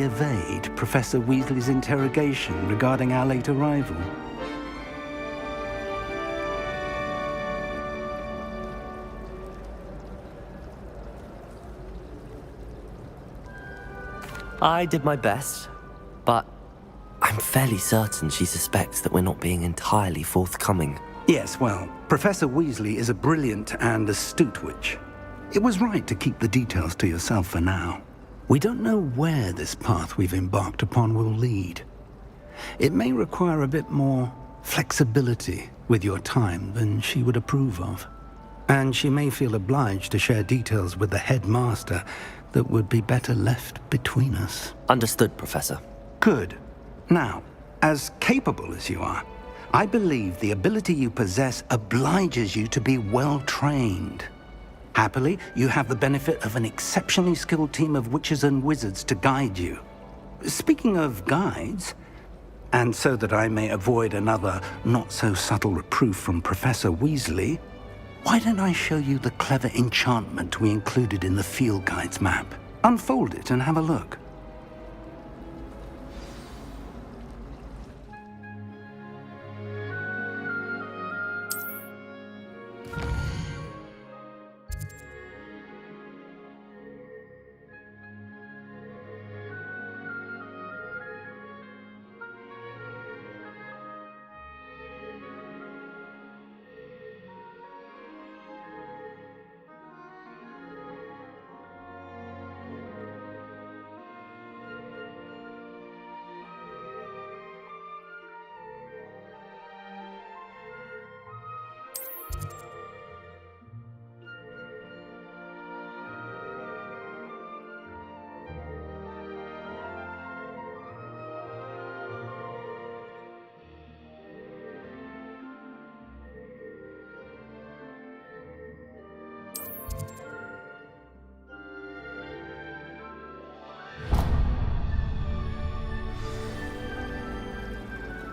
evade Professor Weasley's interrogation regarding our late arrival. I did my best, but I'm fairly certain she suspects that we're not being entirely forthcoming. Yes, well, Professor Weasley is a brilliant and astute witch. It was right to keep the details to yourself for now. We don't know where this path we've embarked upon will lead. It may require a bit more flexibility with your time than she would approve of. And she may feel obliged to share details with the headmaster that would be better left between us. Understood, Professor. Good. Now, as capable as you are, I believe the ability you possess obliges you to be well-trained. Happily, you have the benefit of an exceptionally skilled team of witches and wizards to guide you. Speaking of guides, and so that I may avoid another not-so-subtle reproof from Professor Weasley, why don't I show you the clever enchantment we included in the field guide's map? Unfold it and have a look.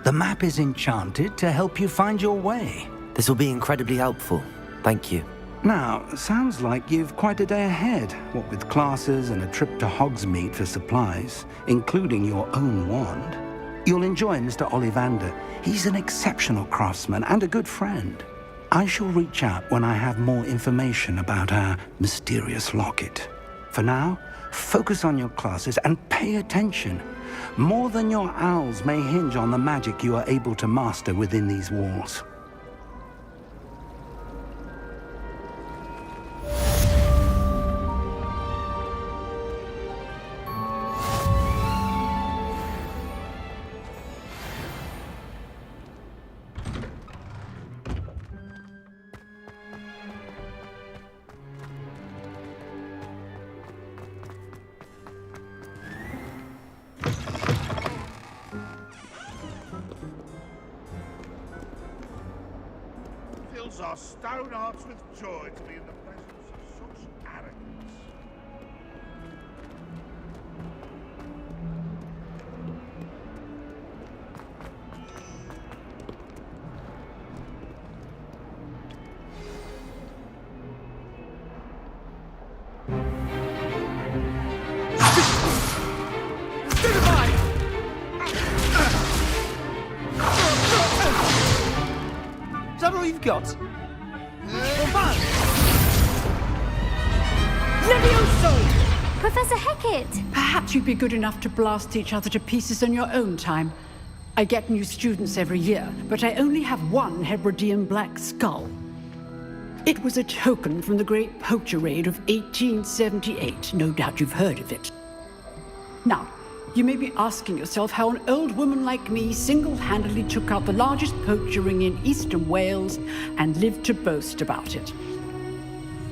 The map is enchanted to help you find your way. This will be incredibly helpful. Thank you. Now, sounds like you've quite a day ahead, what with classes and a trip to Hogsmeade for supplies, including your own wand. You'll enjoy Mr. Ollivander. He's an exceptional craftsman and a good friend. I shall reach out when I have more information about our mysterious locket. For now, focus on your classes and pay attention. More than your owls may hinge on the magic you are able to master within these walls. Fills our stone hearts with joy to be in the presence of such arrogance. Is that all you've got? Levioso! Professor Hecat! Perhaps you'd be good enough to blast each other to pieces in your own time. I get new students every year, but I only have one Hebridean black skull. It was a token from the Great Poacher Raid of 1878. No doubt you've heard of it. Now, you may be asking yourself how an old woman like me single-handedly took out the largest poacher ring in eastern Wales and lived to boast about it.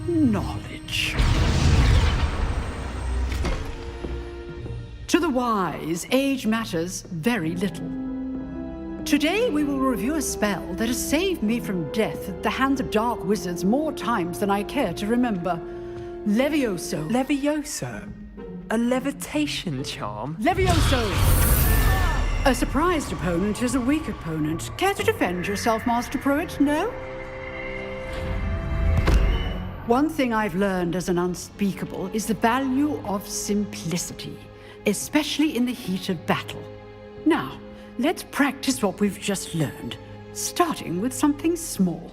Knowledge. To the wise, age matters very little. Today we will review a spell that has saved me from death at the hands of dark wizards more times than I care to remember. Levioso. Levioso? A levitation charm? Levioso! A surprised opponent is a weak opponent. Care to defend yourself, Master Pruitt? No? One thing I've learned as an unspeakable is the value of simplicity. especially in the heat of battle. Now, let's practice what we've just learned, starting with something small.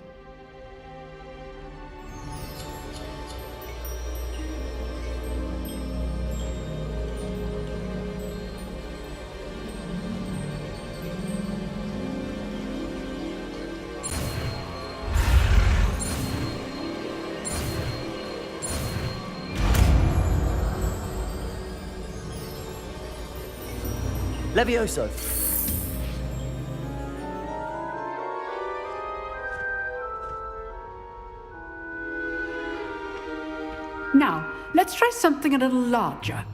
Levioso. Now, let's try something a little larger.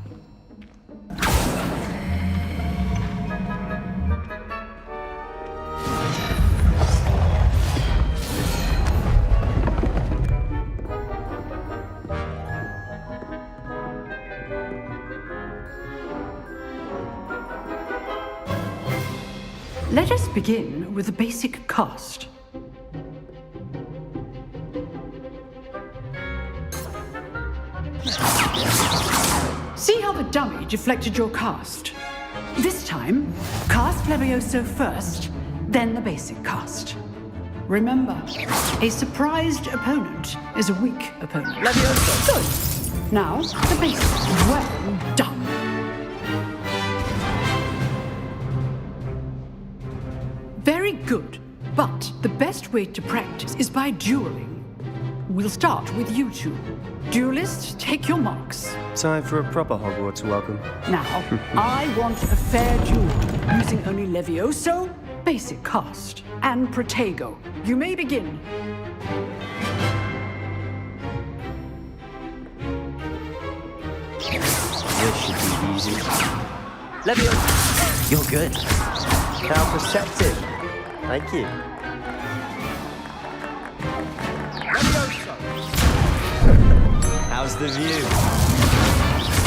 Let us begin with the basic cast. See how the dummy deflected your cast? This time, cast Levioso first, then the basic cast. Remember, a surprised opponent is a weak opponent. Levioso. Good. Now, the basic. Well done. Very good, but the best way to practice is by dueling. We'll start with you two. Duelists, take your marks. Time for a proper Hogwarts welcome. Now, I want a fair duel, using only Levioso, basic cast, and Protego. You may begin. This should be easy. Levioso. You're good. How perceptive. Thank you. How's the view?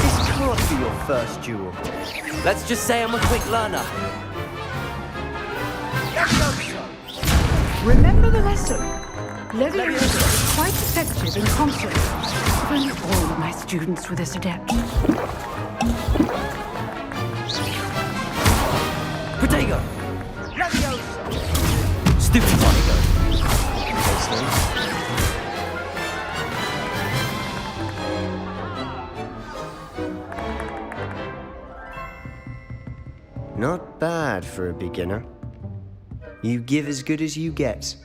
This can't be your first duel. Let's just say I'm a quick learner. Remember the lesson. Levioso is quite effective in concert. If only all of my students were this adept. Protego. Stupid Protego. Not bad for a beginner. You give as good as you get.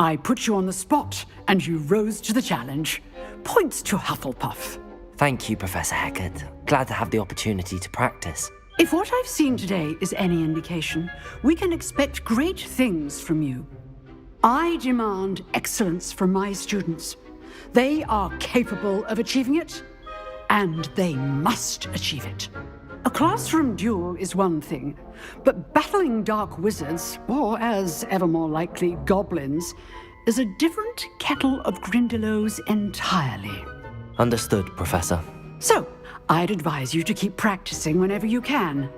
I put you on the spot, and you rose to the challenge. Points to Hufflepuff. Thank you, Professor Hecat. Glad to have the opportunity to practice. If what I've seen today is any indication, we can expect great things from you. I demand excellence from my students. They are capable of achieving it, and they must achieve it. A classroom duel is one thing, but battling dark wizards, or as ever more likely, goblins, is a different kettle of Grindylows entirely. Understood, Professor. So, I'd advise you to keep practicing whenever you can.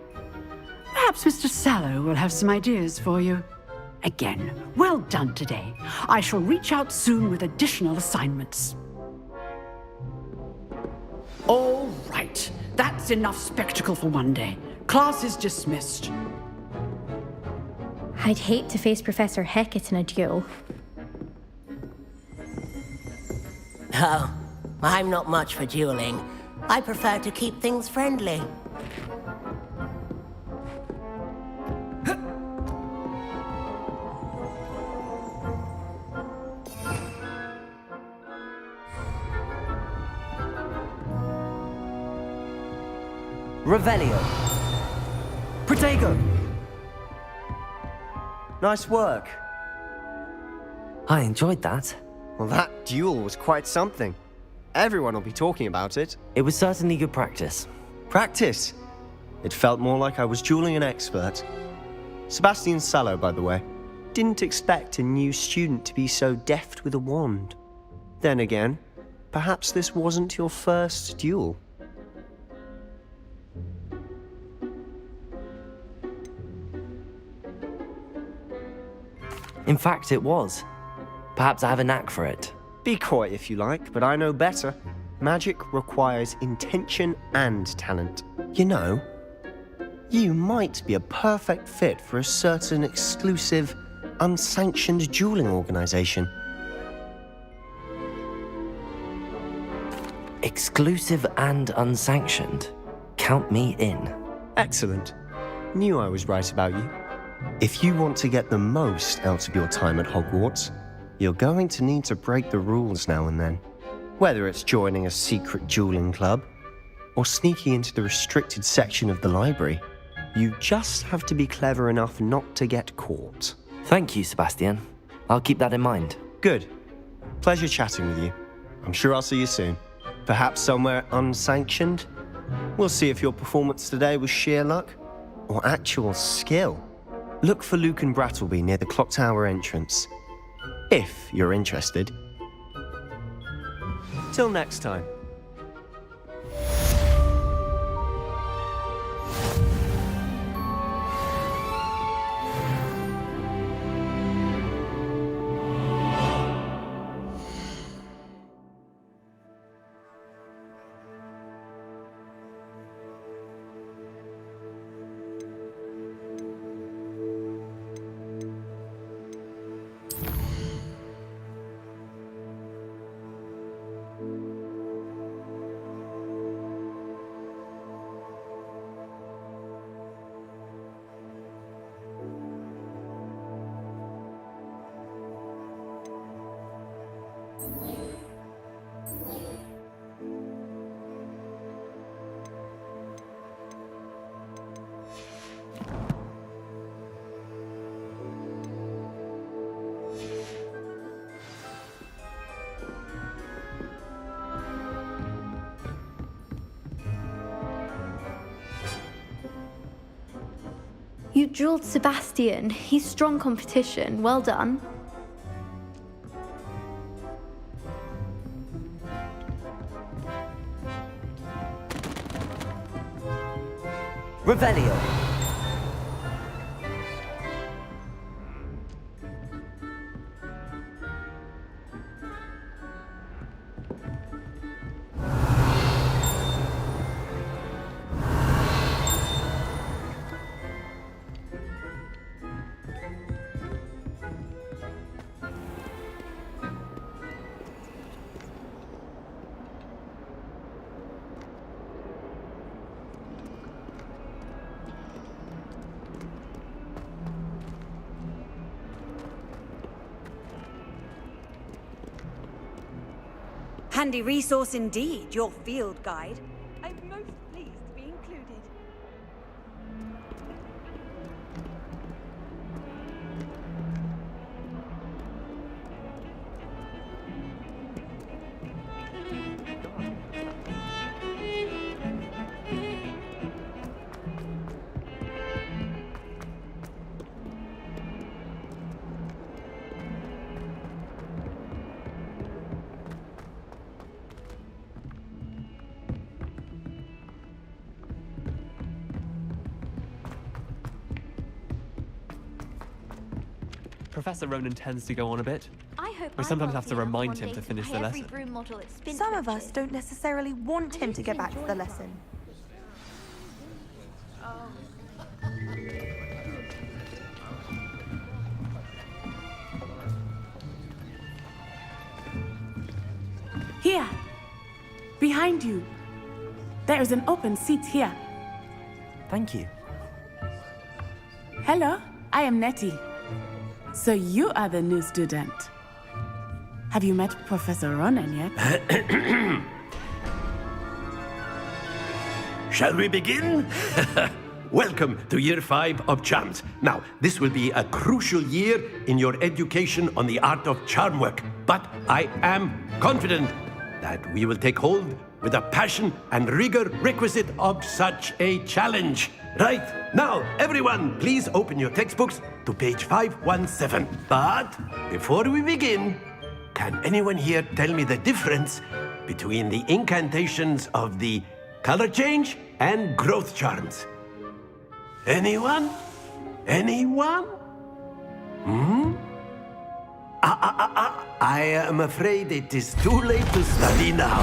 Perhaps Mr. Sallow will have some ideas for you. Again, well done today. I shall reach out soon with additional assignments. All right, that's enough spectacle for one day. Class is dismissed. I'd hate to face Professor Hecat in a duel. Oh, I'm not much for dueling. I prefer to keep things friendly. Revelio. Protego. Nice work. I enjoyed that. Well, that duel was quite something. Everyone will be talking about it. It was certainly good practice. Practice. It felt more like I was dueling an expert. Sebastian Sallow, by the way. Didn't expect a new student to be so deft with a wand. Then again, perhaps this wasn't your first duel. In fact, it was. Perhaps I have a knack for it. Be coy if you like, but I know better. Magic requires intention and talent. You know, you might be a perfect fit for a certain exclusive, unsanctioned dueling organization. Exclusive and unsanctioned. Count me in. Excellent. Knew I was right about you. If you want to get the most out of your time at Hogwarts, you're going to need to break the rules now and then. Whether it's joining a secret dueling club or sneaking into the restricted section of the library, you just have to be clever enough not to get caught. Thank you, Sebastian. I'll keep that in mind. Good. Pleasure chatting with you. I'm sure I'll see you soon. Perhaps somewhere unsanctioned? We'll see if your performance today was sheer luck or actual skill. Look for Luke and Brattleby near the clock tower entrance, if you're interested. Till next time. You drilled Sebastian. He's strong competition. Well done. Revelio. Handy resource indeed, your field guide. I'm most pleased to be included. Professor Ronan tends to go on a bit. I hope We sometimes have to remind him to finish the lesson. Some of us don't necessarily want him to get back to the lesson. Here, behind you. There is an open seat here. Thank you. Hello, I am Nettie. So you are the new student. Have you met Professor Ronan yet? Shall we begin? Welcome to Year 5 of Charms. Now, this will be a crucial year in your education on the art of charm work, but I am confident that we will take hold with the passion and rigor requisite of such a challenge. Right, now, everyone, please open your textbooks to page 517. But before we begin, can anyone here tell me the difference between the incantations of the color change and growth charms? Anyone? Anyone? I am afraid it is too late to study now.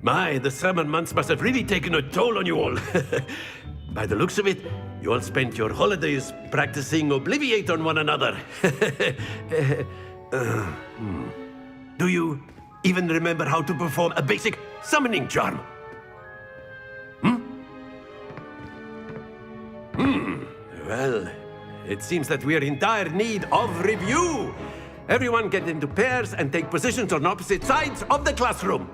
My, the summer months must have really taken a toll on you all. By the looks of it, you all spent your holidays practicing Obliviate on one another. Do you even remember how to perform a basic summoning charm? Well, it seems that we are in dire need of review. Everyone get into pairs and take positions on opposite sides of the classroom.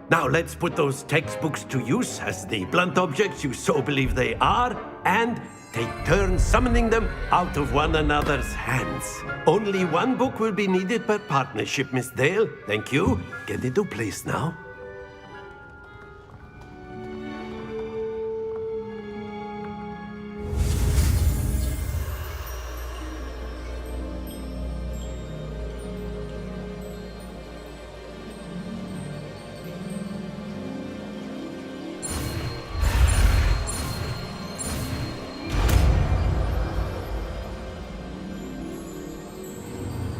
Now let's put those textbooks to use as the blunt objects you so believe they are, and take turns summoning them out of one another's hands. Only one book will be needed per partnership, Miss Dale. Thank you. Get into place now.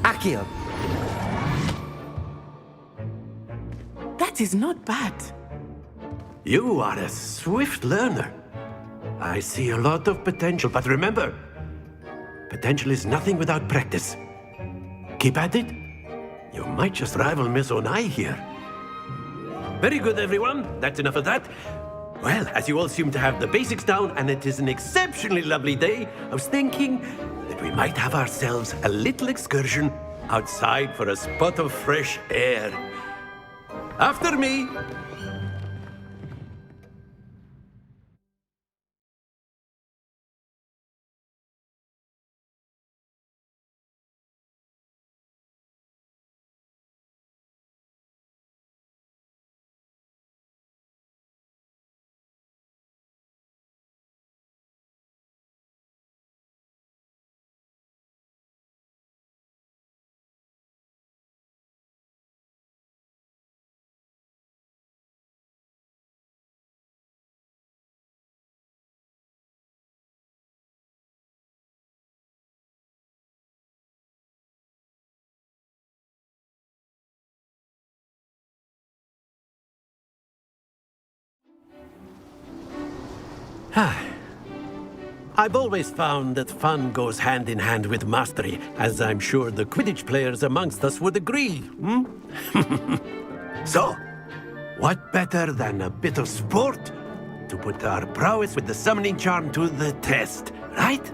Accio! That is not bad. You are a swift learner. I see a lot of potential, but remember, potential is nothing without practice. Keep at it. You might just rival Miss Onai here. Very good, everyone. That's enough of that. Well, as you all seem to have the basics down, and it is an exceptionally lovely day, I was thinking that we might have ourselves a little excursion outside for a spot of fresh air. After me. I've always found that fun goes hand in hand with mastery, as I'm sure the Quidditch players amongst us would agree. So, what better than a bit of sport to put our prowess with the summoning charm to the test, right?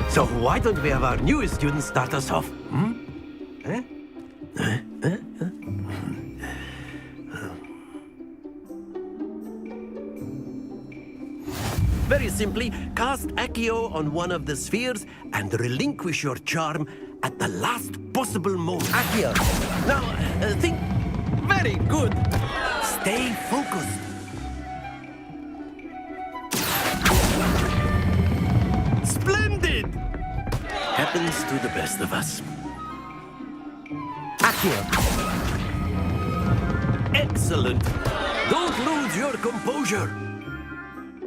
So why don't we have our newest student start us off? Very simply, cast Accio on one of the spheres and relinquish your charm at the last possible moment. Accio! Now, think. Very good. Stay focused. Splendid! Happens to the best of us. Accio! Excellent. Don't lose your composure.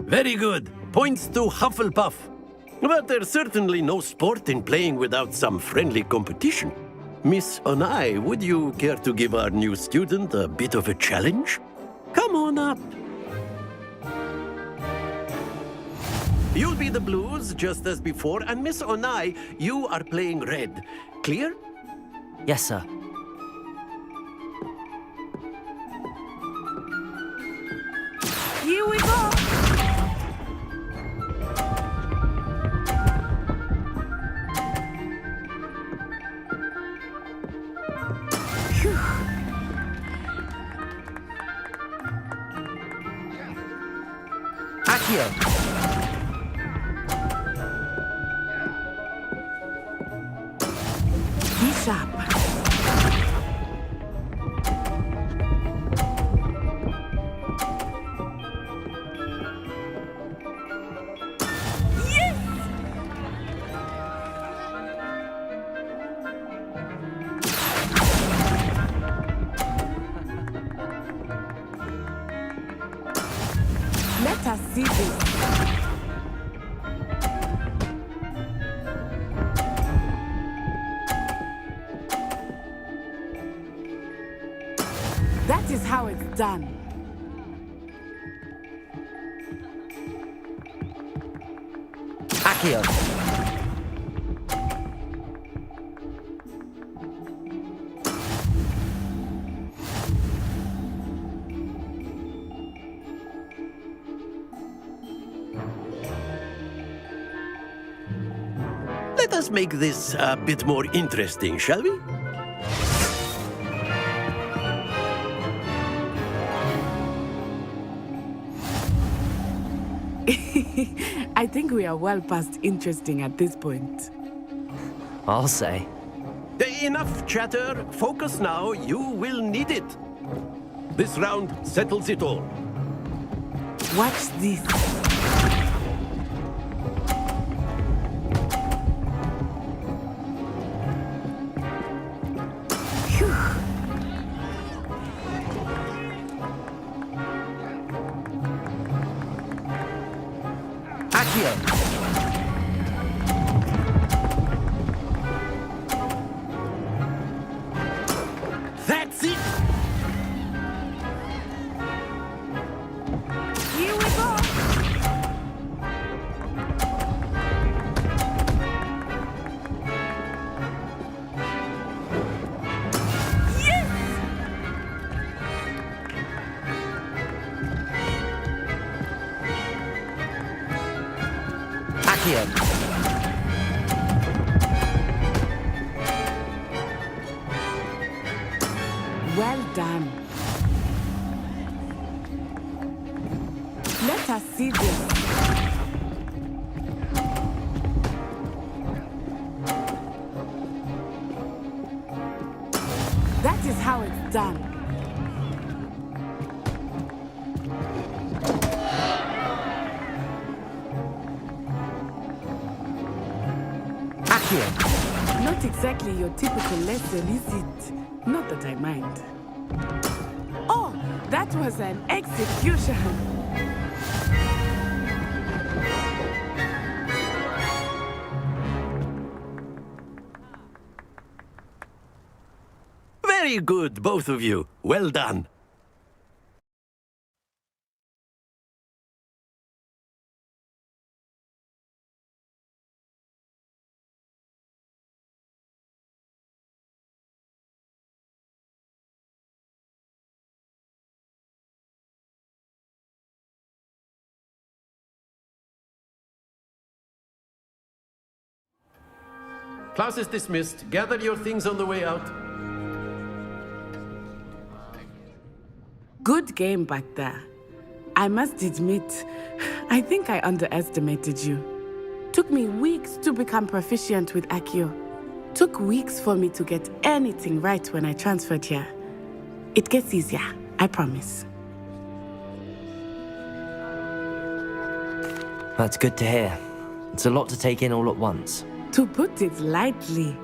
Very good. Points to Hufflepuff. But there's certainly no sport in playing without some friendly competition. Miss Onai, would you care to give our new student a bit of a challenge? Come on up. You'll be the blues, just as before, and Miss Onai, you are playing red. Clear? Yes, sir. Here we go! Accio! Be sharp. Let us see this. That is how it's done. Accio. Let us make this a bit more interesting, shall we? I think we are well past interesting at this point. I'll say. Enough chatter. Focus now. You will need it. This round settles it all. Watch this. That's it! Here we go! Yes! Accio. Well done. Let us see this. That is how it's done. Accio. Not exactly your typical lesson, is it? Not that I mind. Oh, that was an execution. Very good, both of you. Well done. Class is dismissed. Gather your things on the way out. Good game back there. I must admit, I think I underestimated you. Took me weeks to become proficient with Accio. Took weeks for me to get anything right when I transferred here. It gets easier, I promise. That's good to hear. It's a lot to take in all at once. To put it lightly,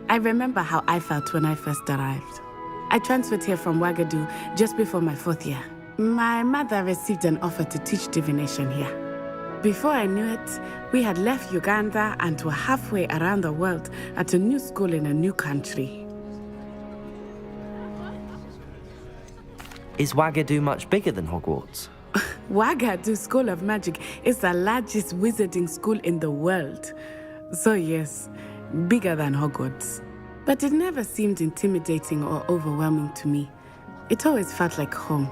I remember how I felt when I first arrived. I transferred here from Ouagadougou just before my 4th year. My mother received an offer to teach divination here. Before I knew it, we had left Uganda and were halfway around the world at a new school in a new country. Is Ouagadougou much bigger than Hogwarts? Ouagadougou School of Magic is the largest wizarding school in the world. So yes, bigger than Hogwarts. But it never seemed intimidating or overwhelming to me. It always felt like home.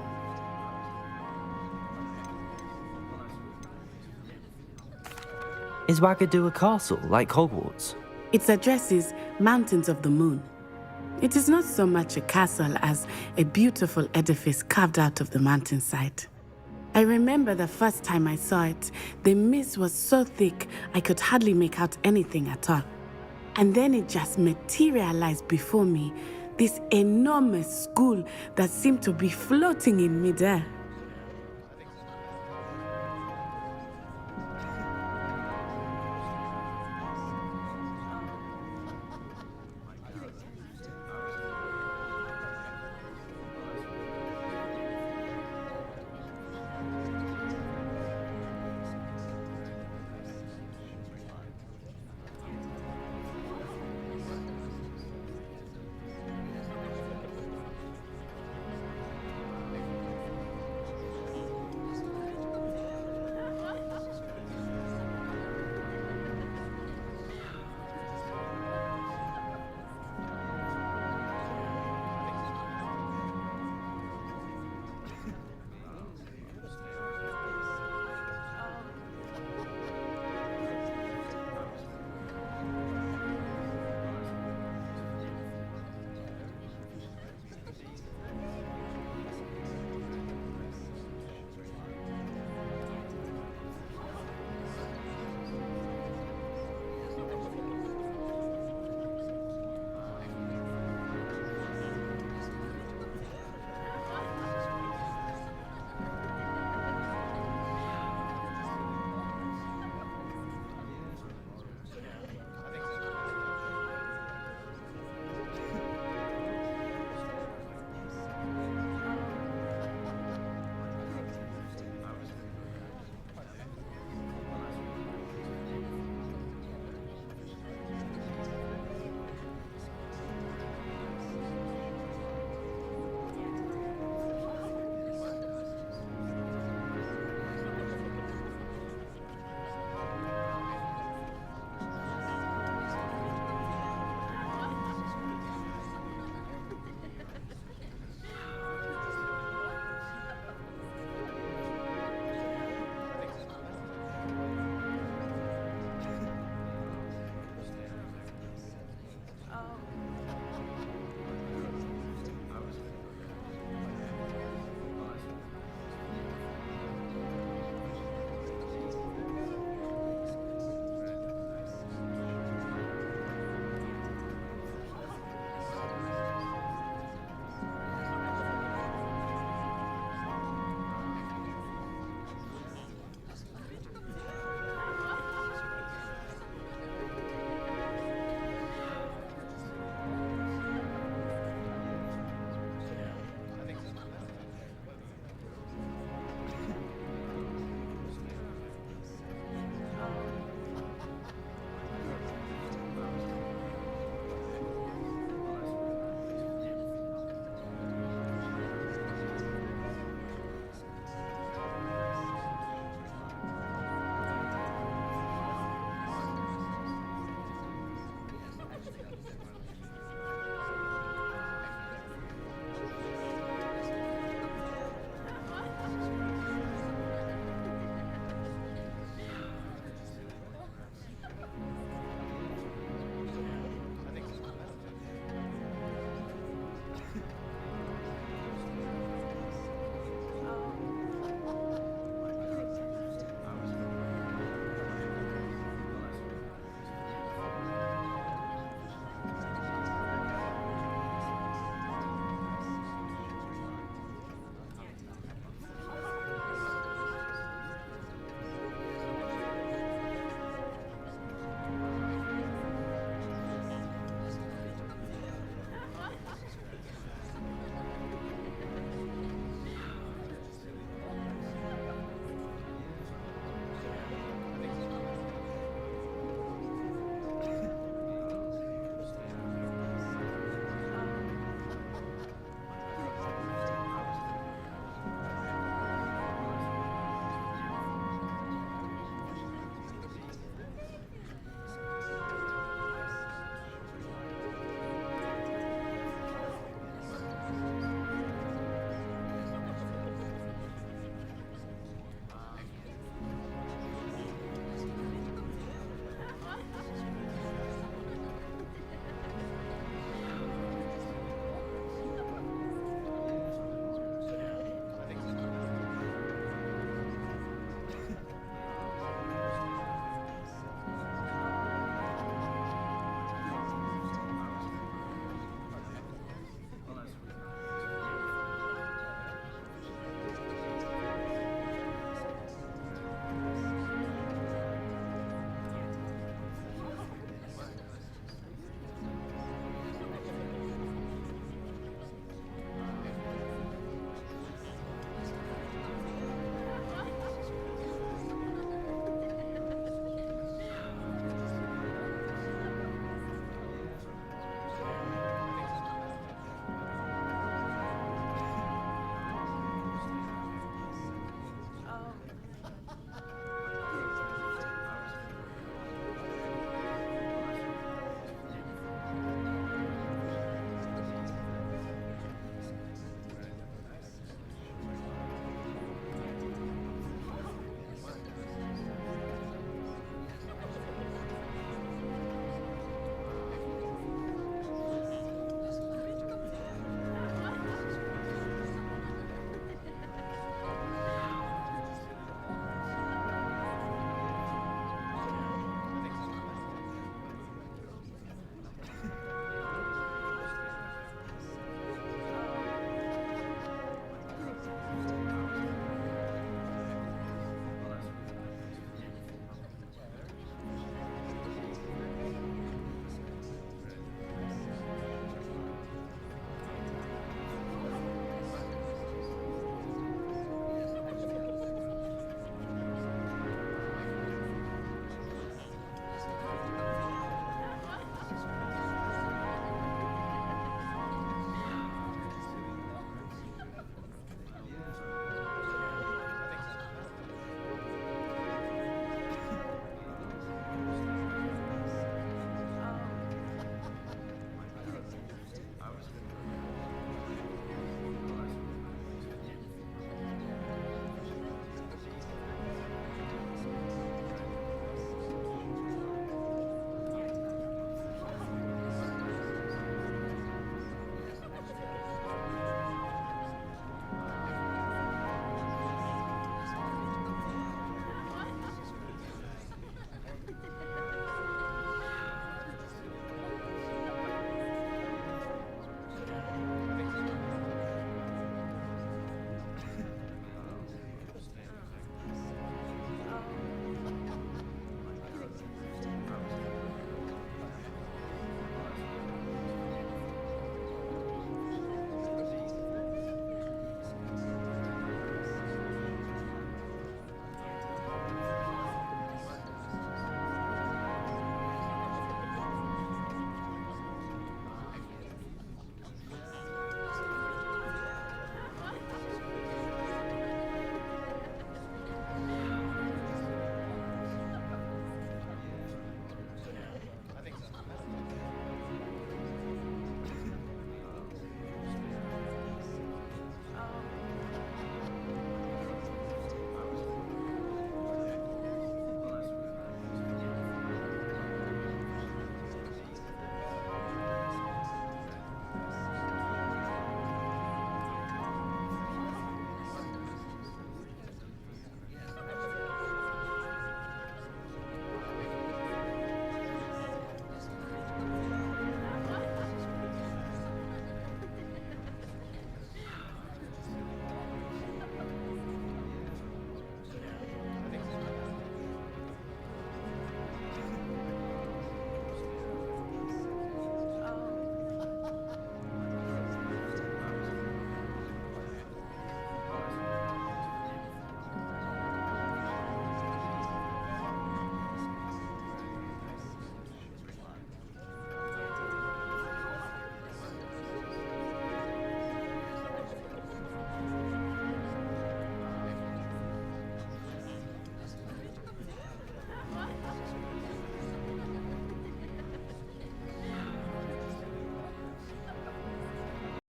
Is Ouagadougou a castle, like Hogwarts? Its address is Mountains of the Moon. It is not so much a castle as a beautiful edifice carved out of the mountainside. I remember the first time I saw it, the mist was so thick I could hardly make out anything at all. And then it just materialized before me, this enormous school that seemed to be floating in midair.